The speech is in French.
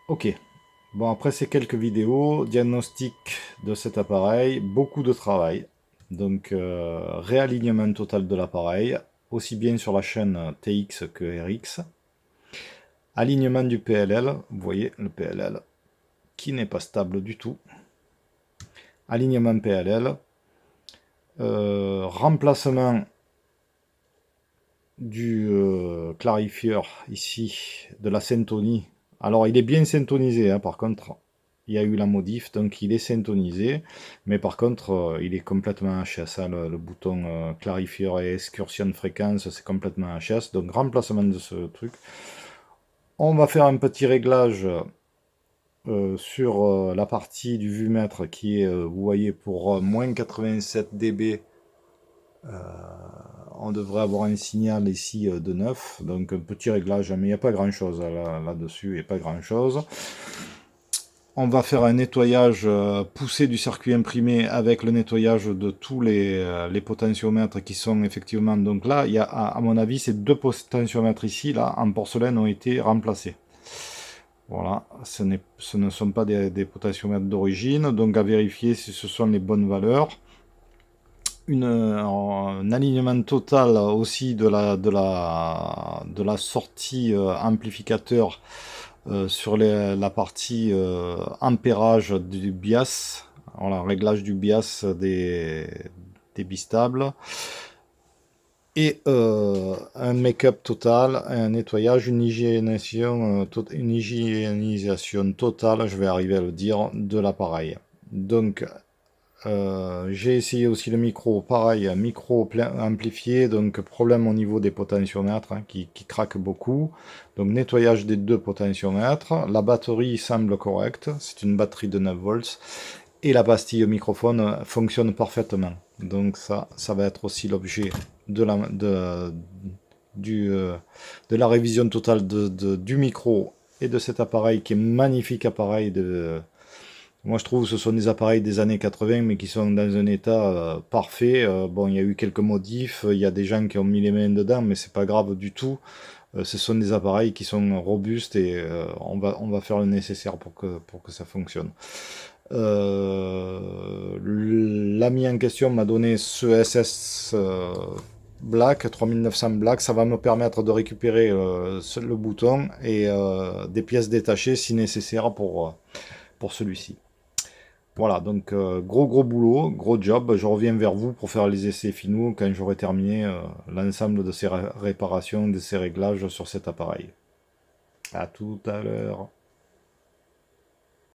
Ok. Bon, après ces quelques vidéos, diagnostic de cet appareil, beaucoup de travail. Donc, réalignement total de l'appareil, aussi bien sur la chaîne TX que RX. Alignement du PLL, vous voyez le PLL qui n'est pas stable du tout. Alignement PLL. Remplacement du clarifieur ici, de la syntonie. Alors il est bien syntonisé, hein, par contre il y a eu la modif, donc il est syntonisé, mais par contre il est complètement HS, hein, le bouton clarifieur et excursion de fréquence, c'est complètement HS, donc remplacement de ce truc. On va faire un petit réglage sur la partie du vumètre qui est, vous voyez, pour moins 87 dB. On devrait avoir un signal ici de 9, donc un petit réglage, mais il n'y a pas grand chose là-dessus, il n'y a pas grand chose. On va faire un nettoyage poussé du circuit imprimé avec le nettoyage de tous les potentiomètres qui sont effectivement, donc là, il y a, à mon avis, ces deux potentiomètres ici, là, en porcelaine, ont été remplacés. Voilà, ce ne sont pas des potentiomètres d'origine, donc à vérifier si ce sont les bonnes valeurs. Un alignement total aussi de la sortie amplificateur sur la partie ampérage du bias, voilà, réglage du bias des bistables, et un make-up total, un nettoyage, une hygiénisation totale, je vais arriver à le dire, de l'appareil. Donc j'ai essayé aussi le micro, pareil, un micro amplifié, donc problème au niveau des potentiomètres, hein, qui craque beaucoup. Donc nettoyage des deux potentiomètres. La batterie semble correcte, c'est une batterie de 9 volts. Et la pastille microphone fonctionne parfaitement. Donc ça va être aussi l'objet de de la révision totale du micro et de cet appareil qui est magnifique appareil moi, je trouve que ce sont des appareils des années 80, mais qui sont dans un état parfait. Bon, il y a eu quelques modifs, il y a des gens qui ont mis les mains dedans, mais c'est pas grave du tout. Ce sont des appareils qui sont robustes et on va faire le nécessaire pour que ça fonctionne. L'ami en question m'a donné ce SS Black, 3900 Black. Ça va me permettre de récupérer le bouton et des pièces détachées si nécessaire pour celui-ci. Voilà, donc gros boulot, gros job. Je reviens vers vous pour faire les essais finaux quand j'aurai terminé l'ensemble de ces réparations, de ces réglages sur cet appareil. À tout à l'heure.